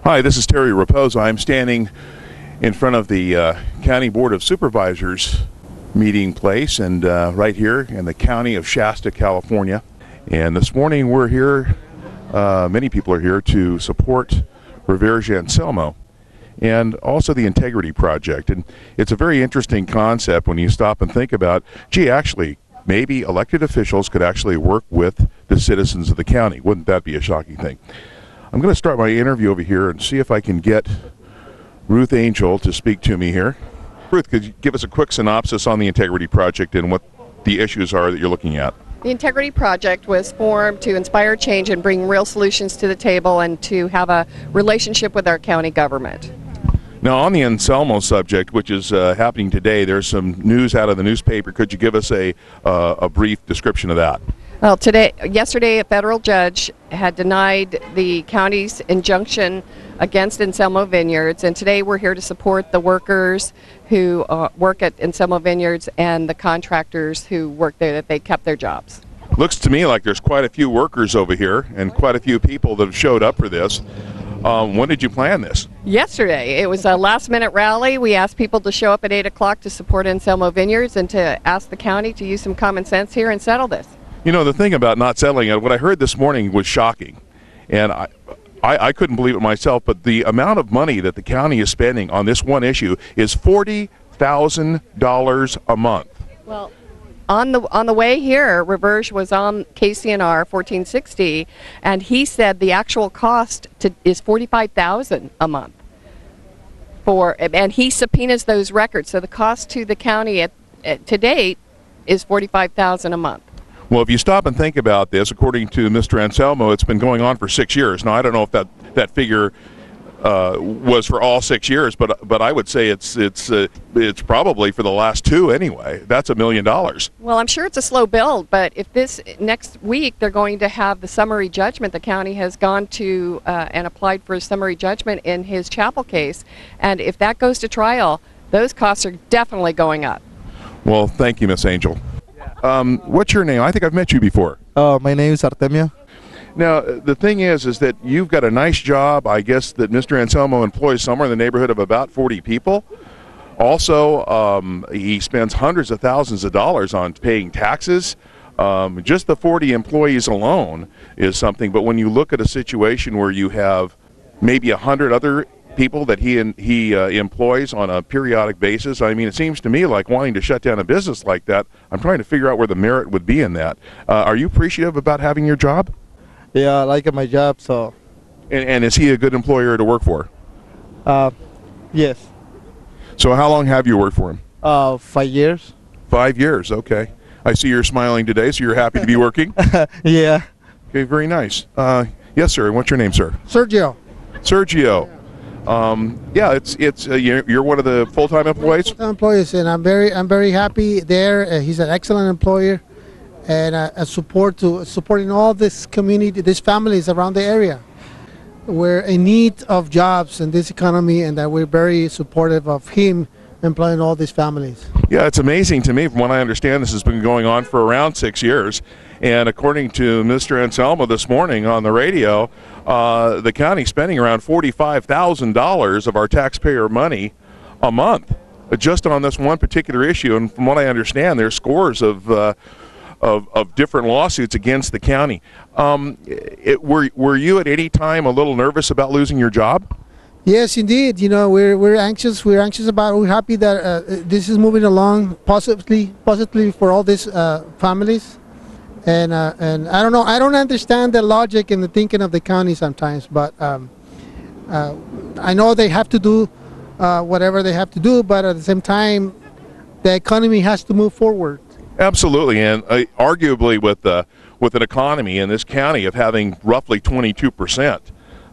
Hi, this is Terry Raposo. I'm standing in front of the County Board of Supervisors meeting place, and right here in the county of Shasta, California. And this morning we're here, many people are here to support Reverge Anselmo and also the Integrity Project. And it's a very interesting concept when you stop and think about, gee, actually, maybe elected officials could actually work with the citizens of the county. Wouldn't that be a shocking thing? I'm going to start my interview over here and see if I can get Ruth Angel to speak to me here. Ruth, could you give us a quick synopsis on the Integrity Project and what the issues are that you're looking at? The Integrity Project was formed to inspire change and bring real solutions to the table and to have a relationship with our county government. Now, on the Anselmo subject, which is happening today, there's some news out of the newspaper. Could you give us a brief description of that? Well, yesterday, a federal judge had denied the county's injunction against Anselmo Vineyards, and today we're here to support the workers who work at Anselmo Vineyards and the contractors who work there, that they kept their jobs. Looks to me like there's quite a few workers over here and quite a few people that have showed up for this. When did you plan this? Yesterday. It was a last-minute rally. We asked people to show up at 8 o'clock to support Anselmo Vineyards and to ask the county to use some common sense here and settle this. You know, the thing about not settling it, what I heard this morning was shocking. And I couldn't believe it myself, but the amount of money that the county is spending on this one issue is $40,000 a month. Well, on the way here, Reverge was on KCNR 1460, and he said the actual cost is $45,000 a month. And he subpoenas those records, so the cost to the county to date is $45,000 a month. Well, if you stop and think about this, according to Mr. Anselmo, it's been going on for 6 years. Now, I don't know if that figure was for all 6 years, but I would say it's probably for the last 2 anyway. That's $1 million. Well, I'm sure it's a slow build, but if this next week they're going to have the summary judgment, the county has gone to and applied for a summary judgment in his chapel case, and if that goes to trial, those costs are definitely going up. Well, thank you, Miss Angel. What's your name? I think I've met you before. My name is Artemio. Now, the thing is that you've got a nice job, I guess, that Mr. Anselmo employs somewhere in the neighborhood of about 40 people. Also, he spends hundreds of thousands of dollars on paying taxes. Just the 40 employees alone is something, but when you look at a situation where you have maybe 100 other people that he employs on a periodic basis, I mean, it seems to me like wanting to shut down a business like that, I'm trying to figure out where the merit would be in that. Are you appreciative about having your job? Yeah, I like my job, so. And is he a good employer to work for? Yes. So how long have you worked for him? 5 years. 5 years, okay. I see you're smiling today, so you're happy to be working? Yeah. Okay, very nice. Yes, sir. What's your name, sir? Sergio. Sergio. Yeah, you're one of the full-time employees? Full-time employees, and I'm very happy there. He's an excellent employer, and a supporting all this community, these families around the area. We're in need of jobs in this economy, and that we're very supportive of him employing all these families. Yeah, it's amazing to me. From what I understand, this has been going on for around 6 years. And according to Mr. Anselmo this morning on the radio, the county's spending around $45,000 of our taxpayer money a month just on this one particular issue. And from what I understand, there's scores of different lawsuits against the county. Were you at any time a little nervous about losing your job? Yes, indeed. You know, we're anxious. We're happy that this is moving along positively for all these families. And I don't know. I don't understand the logic and the thinking of the county sometimes, but I know they have to do whatever they have to do. But at the same time, the economy has to move forward. Absolutely, and arguably with an economy in this county of having roughly 22%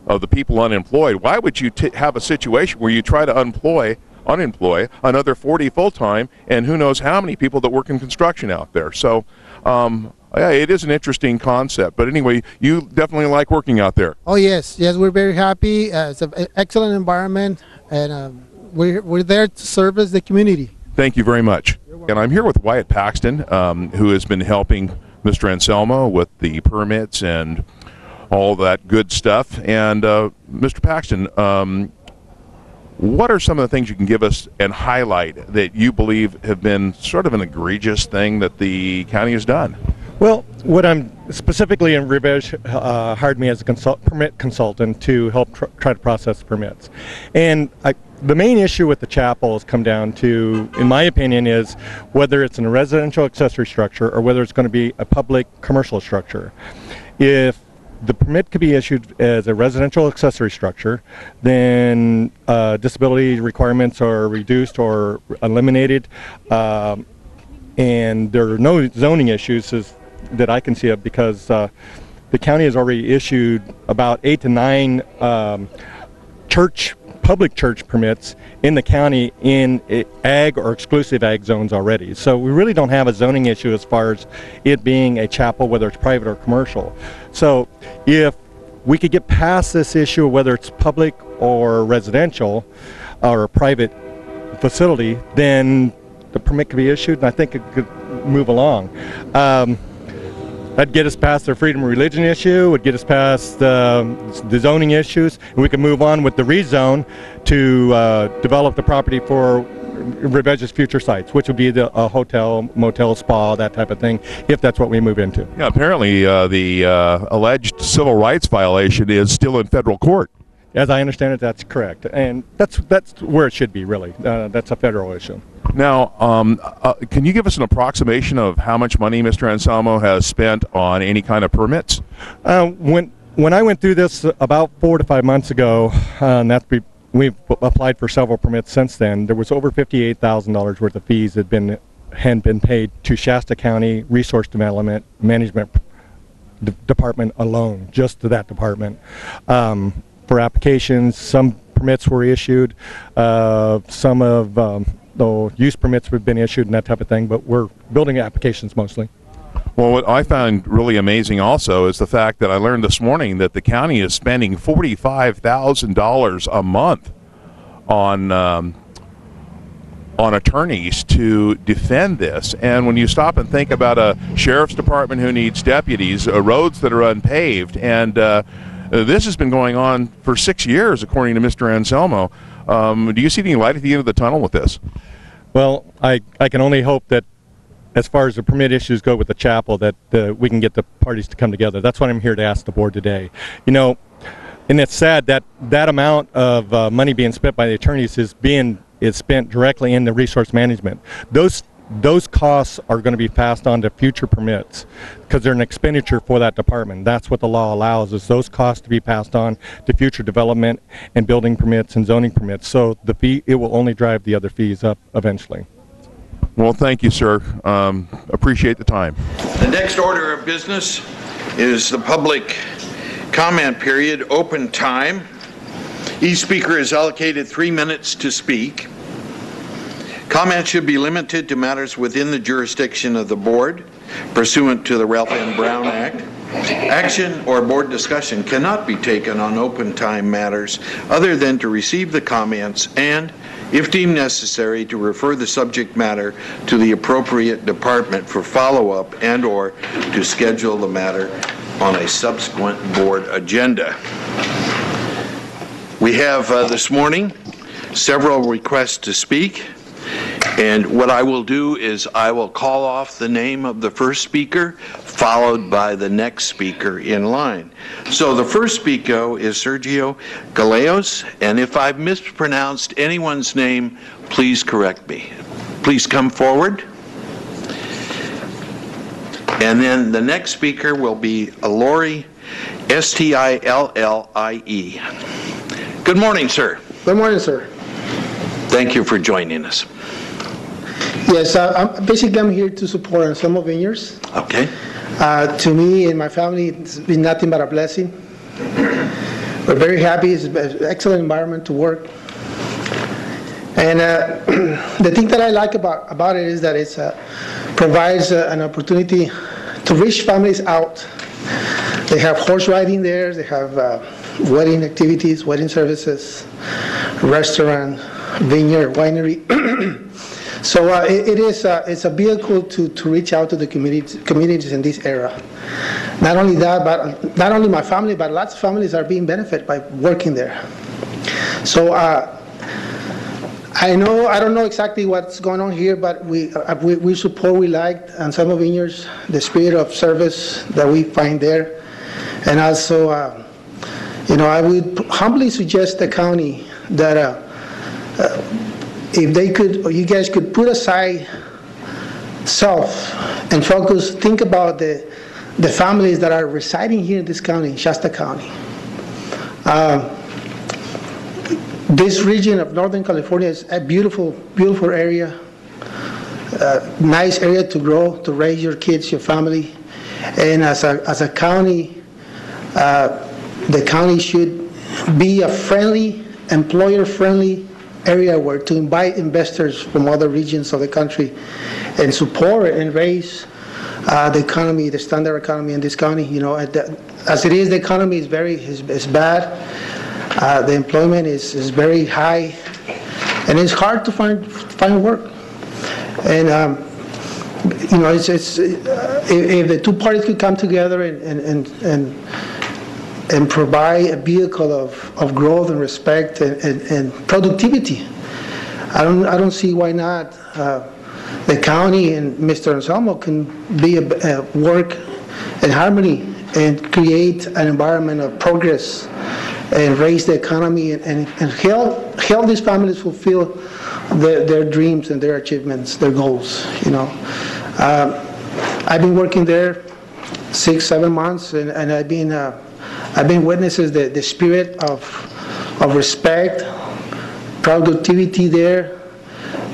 of the people unemployed, why would you have a situation where you try to unemploy another 40 full-time and who knows how many people that work in construction out there? So yeah, it is an interesting concept, but anyway, you definitely like working out there. Oh yes, we're very happy. It's an excellent environment, and we're there to service the community. Thank you very much. And I'm here with Wyatt Paxton, who has been helping Mr. Anselmo with the permits and all that good stuff. And Mr. Paxton, what are some of the things you can give us and highlight that you believe have been sort of an egregious thing that the county has done? Well, what I'm specifically in Reverge hired me as a permit consultant to help try to process permits. And the main issue with the chapel has come down to, in my opinion, is whether it's in a residential accessory structure or whether it's going to be a public commercial structure. If the permit could be issued as a residential accessory structure, then disability requirements are reduced or eliminated, and there are no zoning issues that I can see of, because the county has already issued about 8 to 9 public church permits in the county in ag or exclusive ag zones already. So we really don't have a zoning issue as far as it being a chapel, whether it's private or commercial. So if we could get past this issue of whether it's public or residential or a private facility, then the permit could be issued, and I think it could move along. That'd get us past the freedom of religion issue, would get us past the zoning issues, and we could move on with the rezone to develop the property for Reverge's future sites, which would be a hotel, motel, spa, that type of thing, if that's what we move into. Yeah, apparently the alleged civil rights violation is still in federal court. As I understand it, that's correct, and that's where it should be, really. That's a federal issue. Now, can you give us an approximation of how much money Mr. Anselmo has spent on any kind of permits? When I went through this about 4 to 5 months ago, and we've applied for several permits since then, there was over $58,000 worth of fees that had been paid to Shasta County Resource Development Management Department alone, just to that department. For applications, some permits were issued, some of the use permits have been issued and that type of thing, but we're building applications mostly. Well, what I found really amazing also is the fact that I learned this morning that the county is spending $45,000 a month on attorneys to defend this. And when you stop and think about a sheriff's department who needs deputies, roads that are unpaved, and this has been going on for 6 years, according to Mr. Anselmo. Do you see any light at the end of the tunnel with this? Well, I can only hope that as far as the permit issues go with the chapel, that we can get the parties to come together. That's what I'm here to ask the board today. You know, and it's sad that that amount of money being spent by the attorneys is spent directly in the resource management. Those costs are going to be passed on to future permits because they're an expenditure for that department. That's what the law allows, is those costs to be passed on to future development and building permits and zoning permits. So it will only drive the other fees up eventually. Well, thank you, sir. Appreciate the time. The next order of business is the public comment period, open time. Each speaker is allocated 3 minutes to speak. Comments should be limited to matters within the jurisdiction of the board pursuant to the Ralph N. Brown Act. Action or board discussion cannot be taken on open time matters other than to receive the comments and, if deemed necessary, to refer the subject matter to the appropriate department for follow-up and or to schedule the matter on a subsequent board agenda. We have this morning several requests to speak. And what I will do is I will call off the name of the first speaker, followed by the next speaker in line. So the first speaker is Sergio Galeos, and if I've mispronounced anyone's name, please correct me. Please come forward. And then the next speaker will be Lori, Stillie. Good morning, sir. Good morning, sir. Thank you for joining us. Yes, I'm here to support Anselmo Vineyards. Okay. To me and my family, it's been nothing but a blessing. We're very happy. It's an excellent environment to work. And the thing that I like about it is that it provides an opportunity to reach families out. They have horse riding there. They have wedding activities, wedding services, restaurant, vineyard, winery. So it's a vehicle to reach out to the communities in this area. Not only that, but not only my family, but lots of families are being benefited by working there. So I don't know exactly what's going on here, but we support, we like Anselmo Vineyards, the spirit of service that we find there. And also, I would humbly suggest the county that if they could, or you guys could put aside self and focus, think about the families that are residing here in this county, Shasta County. This region of Northern California is a beautiful, beautiful area, nice area to grow, to raise your kids, your family. And as a county, the county should be a friendly, employer-friendly area where to invite investors from other regions of the country and support and raise the economy, the standard economy in this county. As it is, the economy is bad. The employment is very high, and it's hard to find work. And if the two parties could come together and provide a vehicle of growth and respect and productivity, I don't see why not. The county and Mr. Anselmo can be a work in harmony and create an environment of progress and raise the economy and help these families fulfill their dreams and their achievements, their goals. I've been working there 6-7 months, and I've been witnessing the spirit of respect, productivity there,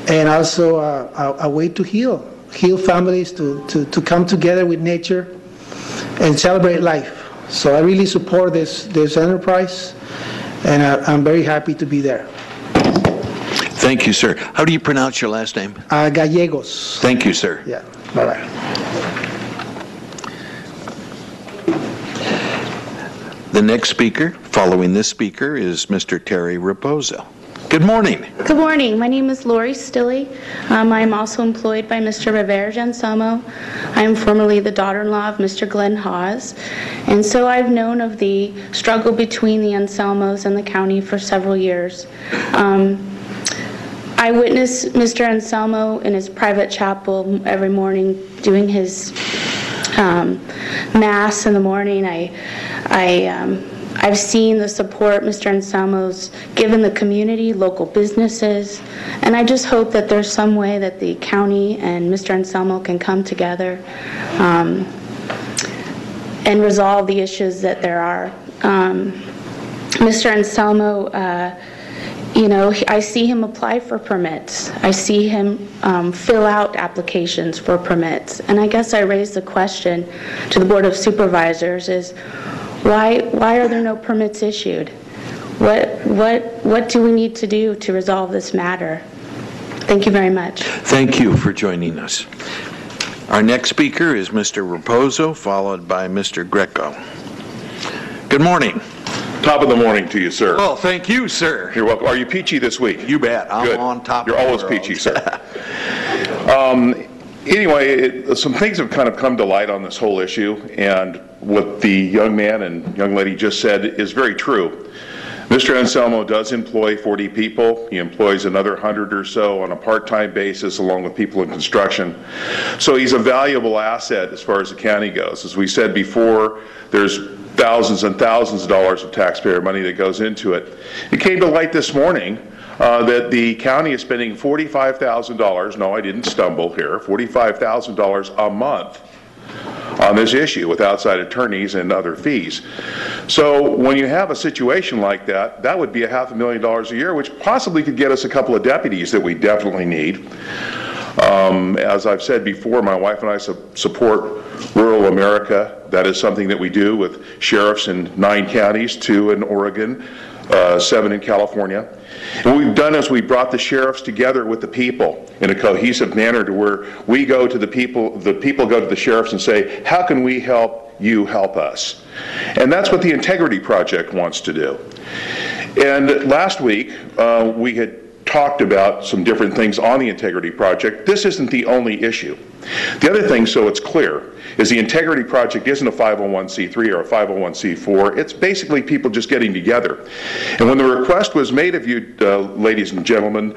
and also a way to heal families to come together with nature and celebrate life. So I really support this enterprise, and I'm very happy to be there. Thank you, sir. How do you pronounce your last name? Gallegos. Thank you, sir. Yeah. Bye-bye. The next speaker, following this speaker, is Mr. Terry Raposo. Good morning. Good morning. My name is Lori Stilley. I am also employed by Mr. Reverge Anselmo. I am formerly the daughter-in-law of Mr. Glenn Hawes. And so I've known of the struggle between the Anselmos and the county for several years. I witness Mr. Anselmo in his private chapel every morning doing his mass in the morning. I've seen the support Mr. Anselmo's given the community, local businesses, and I just hope that there's some way that the county and Mr. Anselmo can come together and resolve the issues that there are. Mr. Anselmo, I see him apply for permits. I see him fill out applications for permits. And I guess I raised the question to the Board of Supervisors is, why are there no permits issued? What do we need to do to resolve this matter? Thank you very much. Thank you for joining us. Our next speaker is Mr. Raposo, followed by Mr. Greco. Good morning. Top of the morning to you, sir. Well, thank you, sir. You're welcome. Are you peachy this week? You bet. I'm Good. on top You're of the always world. peachy, sir. Anyway, some things have kind of come to light on this whole issue, and what the young man and young lady just said is very true. Mr. Anselmo does employ 40 people. He employs another 100 or so on a part-time basis along with people in construction. So he's a valuable asset as far as the county goes. As we said before, there's thousands and thousands of dollars of taxpayer money that goes into it. It came to light this morning that the county is spending $45,000, no, I didn't stumble here, $45,000 a month on this issue with outside attorneys and other fees. So when you have a situation like that, that would be $500,000 a year, which possibly could get us a couple of deputies that we definitely need. As I've said before, my wife and I support rural America. That is something that we do with sheriffs in 9 counties, 2 in Oregon, 7 in California. What we've done is we brought the sheriffs together with the people in a cohesive manner to where we go to the people go to the sheriffs and say, how can we help you help us? And that's what the Integrity Project wants to do. And last week, we had talked about some different things on the integrity project. This isn't the only issue. The other thing, so it's clear, is the integrity project isn't a 501c3 or a 501c4. It's basically people just getting together. And when the request was made of you, ladies and gentlemen,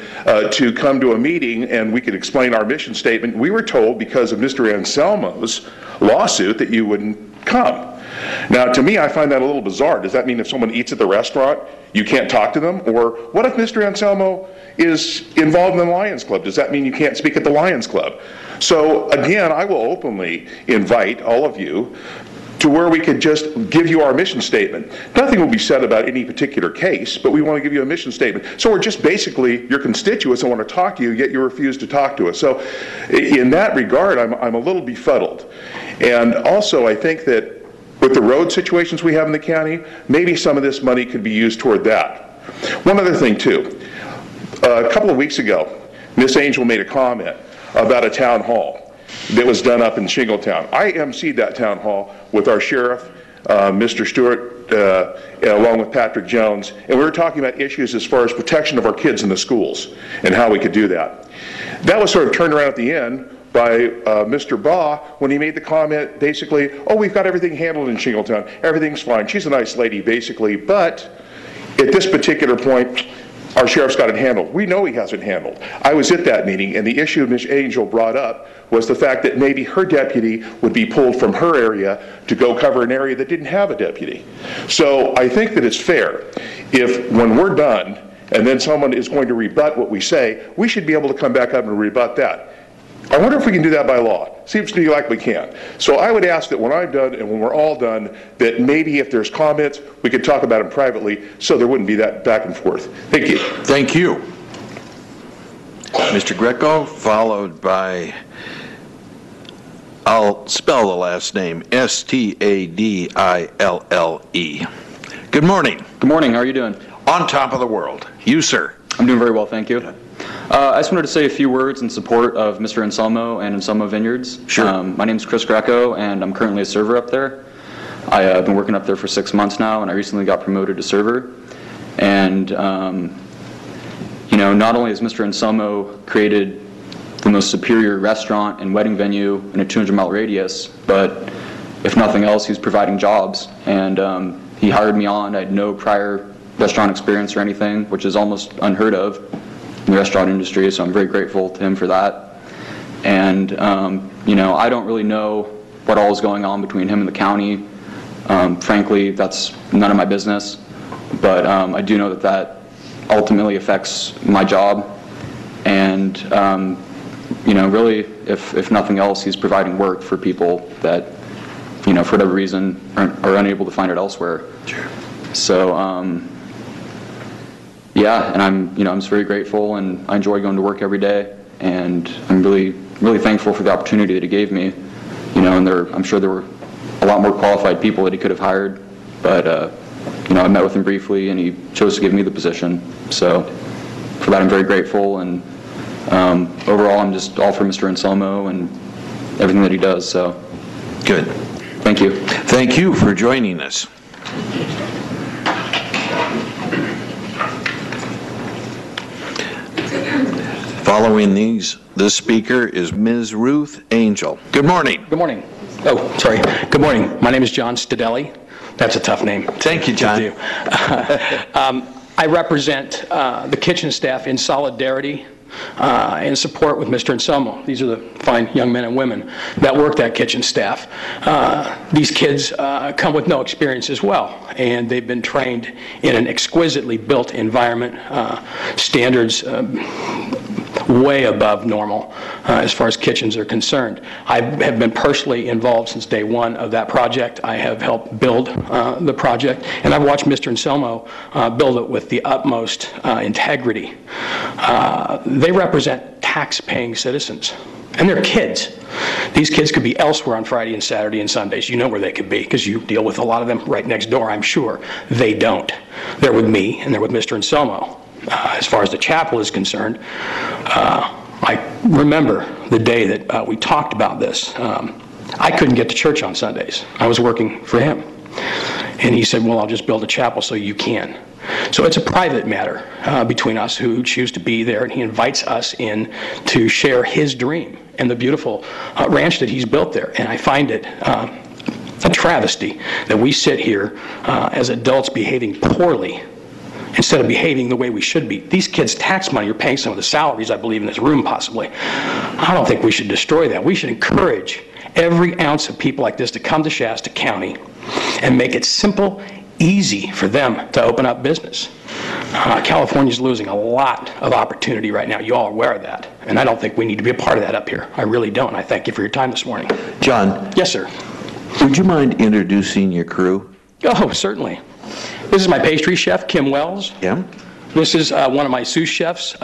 to come to a meeting and we could explain our mission statement, we were told because of Mr. Anselmo's lawsuit that you wouldn't come. Now, to me, I find that a little bizarre. Does that mean if someone eats at the restaurant, you can't talk to them? Or what if Mr. Anselmo is involved in the Lions Club? Does that mean you can't speak at the Lions Club? So, again, I will openly invite all of you to where we could just give you our mission statement. Nothing will be said about any particular case, but we want to give you a mission statement. So we're just basically your constituents and want to talk to you, yet you refuse to talk to us. So in that regard, I'm a little befuddled. And also, I think that with the road situations we have in the county, maybe some of this money could be used toward that. One other thing, too. A couple of weeks ago, Miss Angel made a comment about a town hall that was done up in Shingletown. I emceed that town hall with our sheriff, Mr. Stewart, along with Patrick Jones, and we were talking about issues as far as protection of our kids in the schools and how we could do that. That was sort of turned around at the end by Mr. Baugh when he made the comment basically, oh, we've got everything handled in Shingletown, everything's fine. She's a nice lady basically, but at this particular point, our sheriff's got it handled. We know he has it handled. I was at that meeting, and the issue Ms. Angel brought up was the fact that maybe her deputy would be pulled from her area to go cover an area that didn't have a deputy. So I think that it's fair if when we're done and then someone is going to rebut what we say, we should be able to come back up and rebut that. I wonder if we can do that by law. Seems to me like we can. So I would ask that when I'm done and when we're all done, that maybe if there's comments, we could talk about them privately so there wouldn't be that back and forth. Thank you. Thank you. Mr. Greco, followed by, I'll spell the last name, Stadille. Good morning. Good morning. How are you doing? On top of the world. You, sir. I'm doing very well, thank you. I just wanted to say a few words in support of Mr. Anselmo and Anselmo Vineyards. Sure. My name is Chris Greco, and I'm currently a server up there. I've been working up there for 6 months now, and I recently got promoted to server. And, you know, not only has Mr. Anselmo created the most superior restaurant and wedding venue in a 200-mile radius, but if nothing else, he's providing jobs. And he hired me on. I had no prior restaurant experience or anything, which is almost unheard of in the restaurant industry, so I'm very grateful to him for that. And, you know, I don't really know what all is going on between him and the county. Frankly, that's none of my business. But I do know that that ultimately affects my job. And, you know, really, if nothing else, he's providing work for people that, you know, for whatever reason are unable to find it elsewhere. Sure. So, yeah, and I'm just very grateful, and I enjoy going to work every day, and I'm really thankful for the opportunity that he gave me. You know, and I'm sure there were a lot more qualified people that he could have hired, but you know, I met with him briefly, and he chose to give me the position. So for that, I'm very grateful, and overall, I'm just all for Mr. Anselmo and everything that he does. So good. Thank you. Thank you for joining us. Following this speaker is Ms. Ruth Angel. Good morning. Good morning. Oh, sorry. Good morning. My name is John Stadelli. That's a tough name. Thank you, John. I represent the kitchen staff in solidarity and support with Mr. Anselmo. These are the fine young men and women that work that kitchen staff. These kids come with no experience as well, and they've been trained in an exquisitely built environment, standards way above normal as far as kitchens are concerned. I have been personally involved since day one of that project. I have helped build the project, and I've watched Mr. Anselmo build it with the utmost integrity. They represent tax-paying citizens, and they're kids. These kids could be elsewhere on Friday and Saturday and Sundays. You know where they could be, because you deal with a lot of them right next door, I'm sure. They don't. They're with me, and they're with Mr. Anselmo. As far as the chapel is concerned, I remember the day that we talked about this. I couldn't get to church on Sundays. I was working for him. And he said, well, I'll just build a chapel so you can. So it's a private matter between us who choose to be there, and he invites us in to share his dream and the beautiful ranch that he's built there. And I find it a travesty that we sit here as adults behaving poorly instead of behaving the way we should be. These kids' tax money are paying some of the salaries, I believe, in this room possibly. I don't think we should destroy that. We should encourage every ounce of people like this to come to Shasta County and make it simple, easy for them to open up business. California's losing a lot of opportunity right now. You all are aware of that. And I don't think we need to be a part of that up here. I really don't. I thank you for your time this morning. John. Yes, sir. Would you mind introducing your crew? Oh, certainly. This is my pastry chef, Kim Wells. Yeah. This is one of my sous chefs,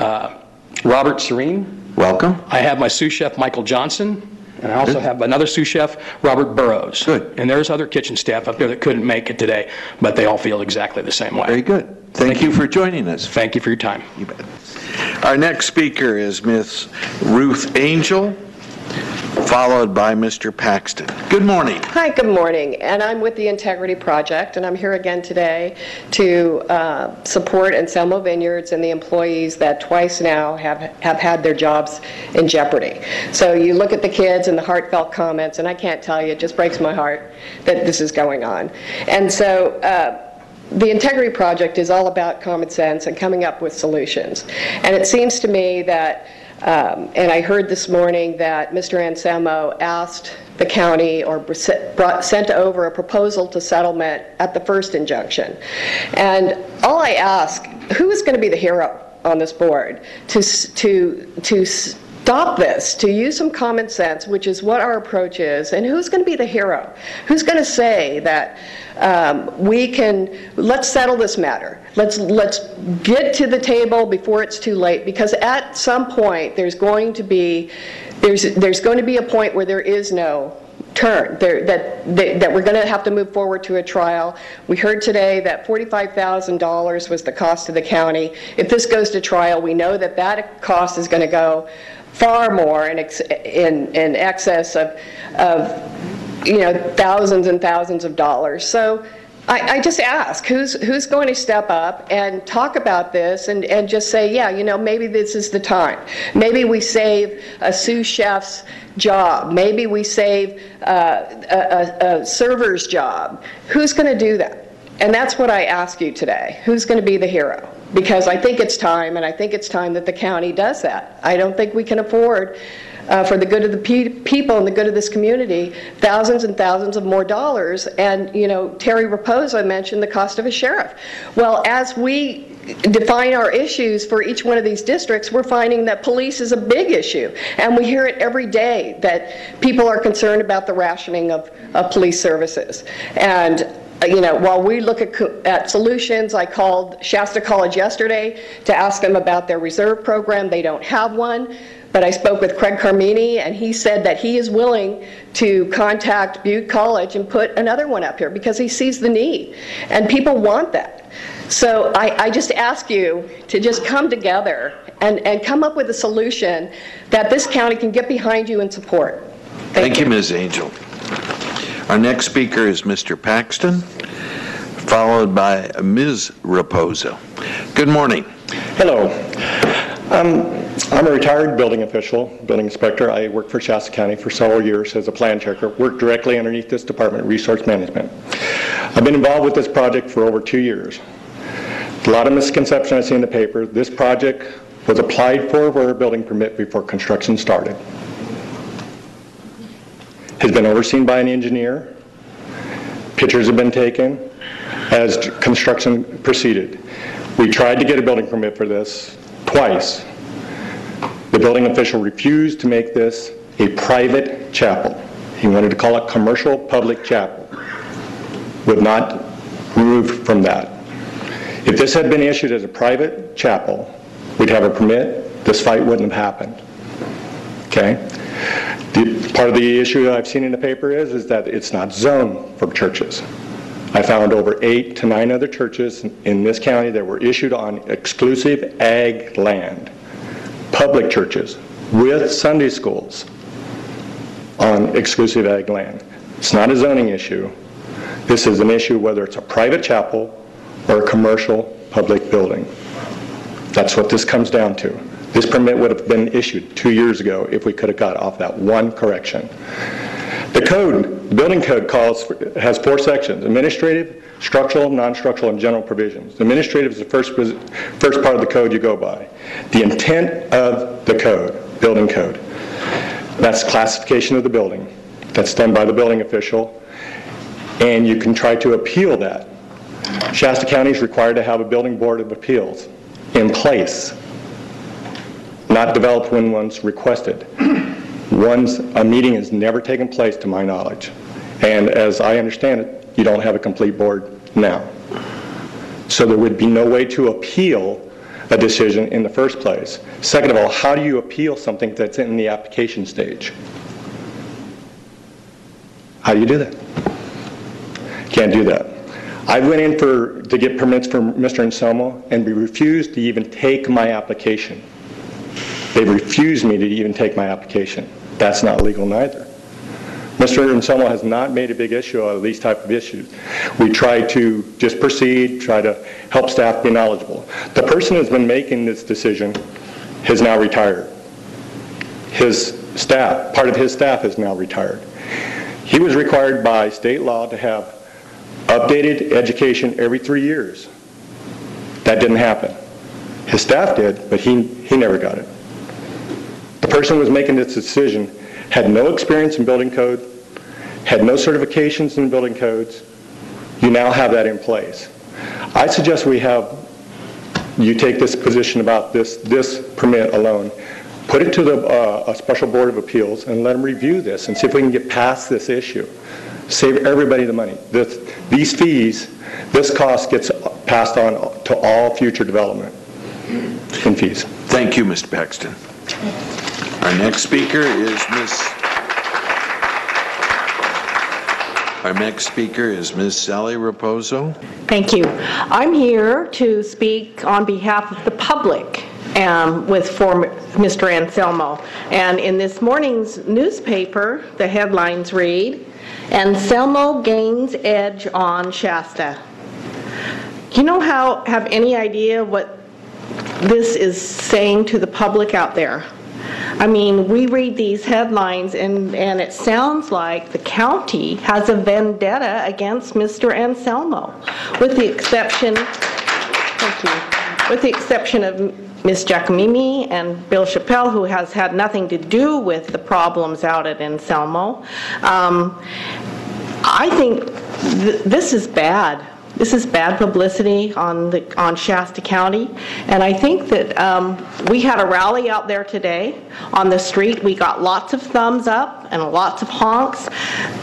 Robert Serene. Welcome. I have my sous chef, Michael Johnson. And I also have another sous chef, Robert Burrows. Good. And there's other kitchen staff up there that couldn't make it today, but they all feel exactly the same way. Very good. Thank you for joining us. Thank you for your time. You bet. Our next speaker is Miss Ruth Angel, followed by Mr. Paxton. Good morning. Hi, good morning. And I'm with the Integrity Project, and I'm here again today to support Anselmo Vineyards and the employees that twice now have had their jobs in jeopardy. So you look at the kids and the heartfelt comments, and I can't tell you, it just breaks my heart that this is going on. And so the Integrity Project is all about common sense and coming up with solutions. And it seems to me that and I heard this morning that Mr. Anselmo asked the county or sent over a proposal to settlement at the first injunction. And all I ask, who is going to be the hero on this board to stop this, to use some common sense, which is what our approach is, and who's going to be the hero? Who's going to say that let's settle this matter. Let's get to the table before it's too late, because at some point there's going to be a point where there is no turn, that we're going to have to move forward to a trial. We heard today that $45,000 was the cost to the county. If this goes to trial, we know that that cost is going to go far more in excess of thousands and thousands of dollars. So I just ask, who's going to step up and talk about this and just say, yeah, maybe this is the time. Maybe we save a sous chef's job. Maybe we save a server's job. Who's going to do that? And that's what I ask you today. Who's going to be the hero? Because I think it's time, and I think it's time that the county does that. I don't think we can afford, for the good of the people and the good of this community, thousands and thousands of more dollars. And, Terry Raposo mentioned the cost of a sheriff. Well, as we define our issues for each one of these districts, we're finding that police is a big issue. And we hear it every day that people are concerned about the rationing of police services. And while we look at solutions, I called Shasta College yesterday to ask them about their reserve program. They don't have one. But I spoke with Craig Carmini, and he said that he is willing to contact Butte College and put another one up here because he sees the need. And people want that. So I just ask you to just come together and come up with a solution that this county can get behind you and support. Thank you, Ms. Angel. Our next speaker is Mr. Paxton, followed by Ms. Raposo. Good morning. Hello. I'm a retired building official, building inspector. I worked for Shasta County for several years as a plan checker, worked directly underneath this department, resource management. I've been involved with this project for over 2 years. A lot of misconception I see in the paper. This project was applied for a building permit before construction started. Has been overseen by an engineer. Pictures have been taken as construction proceeded. We tried to get a building permit for this twice. The building official refused to make this a private chapel. He wanted to call it commercial public chapel. Would not move from that. If this had been issued as a private chapel, we'd have a permit, this fight wouldn't have happened. Okay? Part of the issue I've seen in the paper is that it's not zoned for churches. I found over 8 to 9 other churches in this county that were issued on exclusive ag land. Public churches with Sunday schools on exclusive ag land. It's not a zoning issue. This is an issue whether it's a private chapel or a commercial public building. That's what this comes down to. This permit would have been issued 2 years ago if we could have got off that one correction. The code, the building code has 4 sections: administrative, structural, non-structural, and general provisions. The administrative is the first part of the code you go by. The intent of the code, building code, that's classification of the building. That's done by the building official, and you can try to appeal that. Shasta County is required to have a building board of appeals in place, not developed when one's requested. A meeting has never taken place to my knowledge, and as I understand it, you don't have a complete board now. So there would be no way to appeal a decision in the first place. Second of all, how do you appeal something that's in the application stage? How do you do that? Can't do that. I went in to get permits for Mr. Anselmo, and we refused to even take my application. They refused me to even take my application. That's not legal neither. Mr. Anselmo has not made a big issue out of these type of issues. We try to just proceed, try to help staff be knowledgeable. The person who's been making this decision has now retired. His staff, part of his staff is now retired. He was required by state law to have updated education every 3 years. That didn't happen. His staff did, but he never got it. The person who was making this decision had no experience in building code, had no certifications in building codes. You now have that in place. I suggest you take this position about this permit alone, put it to a special board of appeals and let them review this and see if we can get past this issue. Save everybody the money. These fees, this cost gets passed on to all future development in fees. Thank you, Mr. Paxton. Our next speaker is Ms. Sally Raposo. Thank you. I'm here to speak on behalf of the public for Mr. Anselmo. And in this morning's newspaper, the headlines read, "Anselmo gains edge on Shasta." Do you have any idea what this is saying to the public out there? I mean, we read these headlines and it sounds like the county has a vendetta against Mr. Anselmo, with the exception of Ms. Giacomini and Bill Chappelle, who has had nothing to do with the problems out at Anselmo. I think this is bad. This is bad publicity on Shasta County, and I think that we had a rally out there today on the street. We got lots of thumbs up and lots of honks.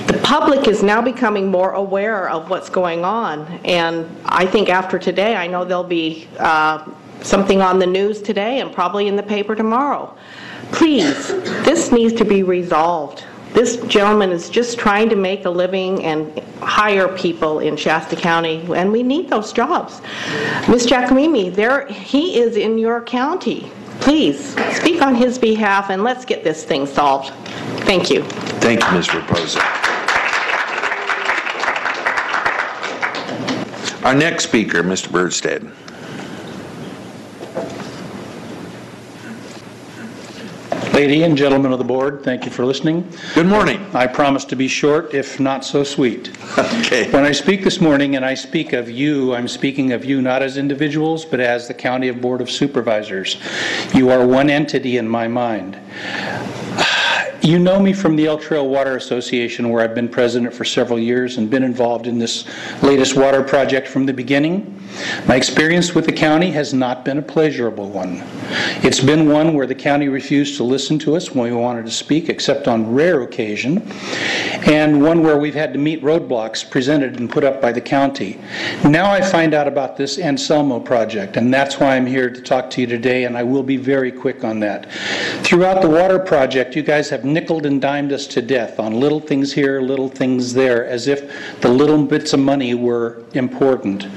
The public is now becoming more aware of what's going on, and I think after today, I know there'll be something on the news today and probably in the paper tomorrow. Please, this needs to be resolved. This gentleman is just trying to make a living and hire people in Shasta County, and we need those jobs. Ms. Giacomini, he is in your county. Please, speak on his behalf and let's get this thing solved. Thank you. Thank you, Ms. Raposo. Our next speaker, Mr. Birdstead. Lady and gentlemen of the board, thank you for listening. Good morning. I promise to be short, if not so sweet. Okay. When I speak this morning and I speak of you, I'm speaking of you not as individuals, but as the County Board of Supervisors. You are one entity in my mind. You know me from the Elk Trail Water Association, where I've been president for several years and been involved in this latest water project from the beginning. My experience with the county has not been a pleasurable one. It's been one where the county refused to listen to us when we wanted to speak, except on rare occasion, and one where we've had to meet roadblocks presented and put up by the county. Now I find out about this Anselmo project, and that's why I'm here to talk to you today, and I will be very quick on that. Throughout the water project, you guys have nickeled and dimed us to death on little things here, little things there, as if the little bits of money were important.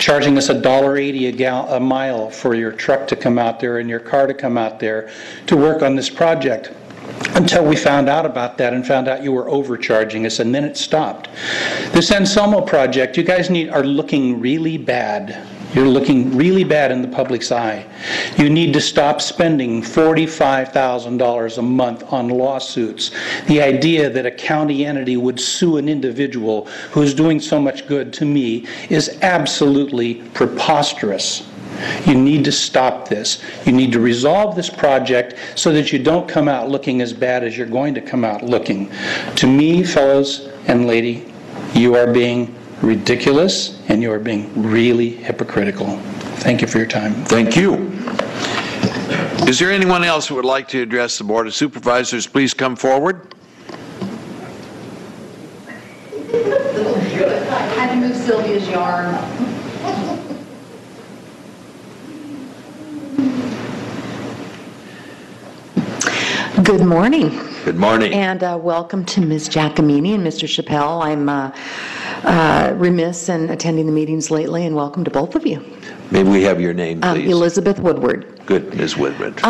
Charging us $1.80 a mile for your truck to come out there and your car to come out there to work on this project. until we found out about that and found out you were overcharging us, and then it stopped. This Anselmo project, you guys are looking really bad. You're looking really bad in the public's eye. You need to stop spending $45,000 a month on lawsuits. The idea that a county entity would sue an individual who's doing so much good to me is absolutely preposterous. You need to stop this. You need to resolve this project so that you don't come out looking as bad as you're going to come out looking. To me, fellows and lady, you are being ridiculous, and you are being really hypocritical. Thank you for your time. Thank you. Is there anyone else who would like to address the Board of Supervisors? Please come forward. I had to move Sylvia's yarn. Good morning. Good morning. And welcome to Ms. Giacomini and Mr. Chappelle. I'm remiss in attending the meetings lately, and welcome to both of you. May we have your name, please? Elizabeth Woodward. Good, Ms. Woodward.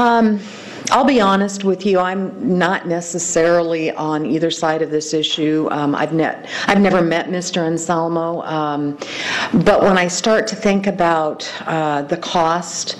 I'll be honest with you, I'm not necessarily on either side of this issue. I've never met Mr. Anselmo, but when I start to think about the cost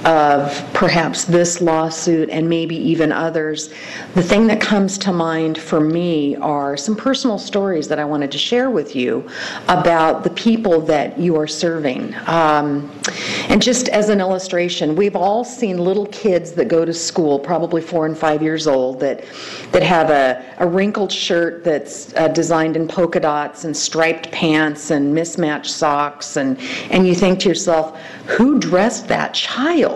of perhaps this lawsuit and maybe even others, the thing that comes to mind for me are some personal stories that I wanted to share with you about the people that you are serving. And just as an illustration, we've all seen little kids that go to school, probably 4 and 5 years old, that have a wrinkled shirt that's designed in polka dots and striped pants and mismatched socks, and you think to yourself, who dressed that child?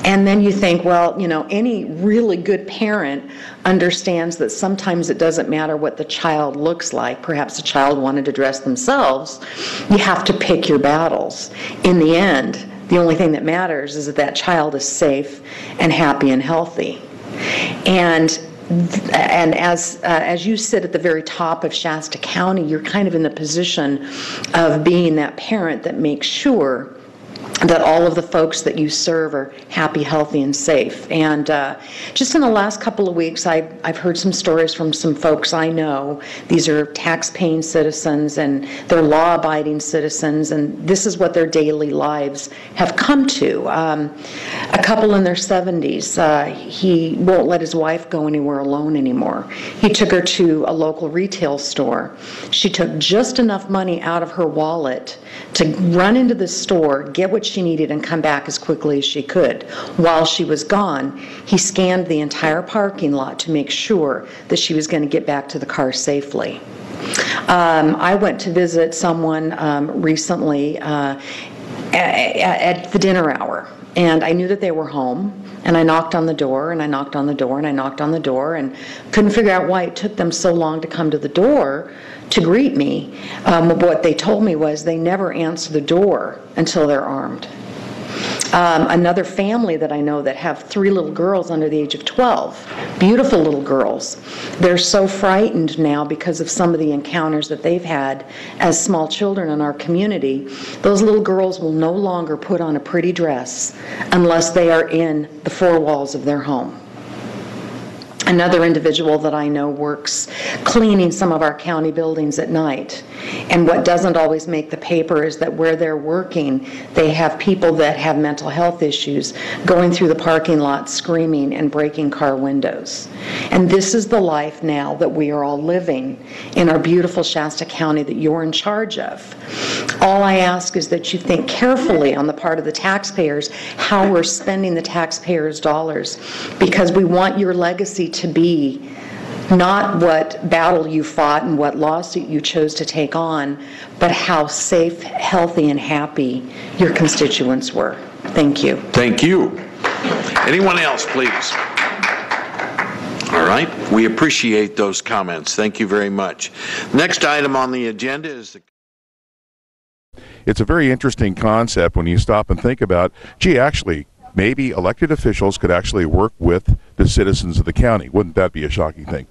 And then you think, well, you know, any really good parent understands that sometimes it doesn't matter what the child looks like. Perhaps the child wanted to dress themselves. You have to pick your battles. In the end, the only thing that matters is that that child is safe and happy and healthy. And as you sit at the very top of Shasta County, you're kind of in the position of being that parent that makes sure that all of the folks that you serve are happy, healthy, and safe. And just in the last couple of weeks, I've heard some stories from some folks I know. These are tax-paying citizens, and they're law-abiding citizens, and this is what their daily lives have come to. A couple in their 70s, he won't let his wife go anywhere alone anymore. He took her to a local retail store. She took just enough money out of her wallet to run into the store, get what she needed, and come back as quickly as she could. While she was gone, he scanned the entire parking lot to make sure that she was going to get back to the car safely. I went to visit someone recently at the dinner hour, and I knew that they were home, and I knocked on the door, and I knocked on the door, and I knocked on the door, and couldn't figure out why it took them so long to come to the door to greet me. What they told me was they never answer the door until they're armed. Another family that I know that have 3 little girls under the age of 12, beautiful little girls. They're so frightened now because of some of the encounters that they've had as small children in our community. Those little girls will no longer put on a pretty dress unless they are in the 4 walls of their home. Another individual that I know works cleaning some of our county buildings at night. And what doesn't always make the paper is that where they're working, they have people that have mental health issues going through the parking lot screaming and breaking car windows. And this is the life now that we are all living in our beautiful Shasta County that you're in charge of. All I ask is that you think carefully on the part of the taxpayers how we're spending the taxpayers' dollars, because we want your legacy to be not what battle you fought and what lawsuit you chose to take on, but how safe, healthy, and happy your constituents were. Thank you. Thank you. Anyone else, please? All right. We appreciate those comments. Thank you very much. Next item on the agenda is It's a very interesting concept when you stop and think about, gee, actually, maybe elected officials could actually work with the citizens of the county. Wouldn't that be a shocking thing?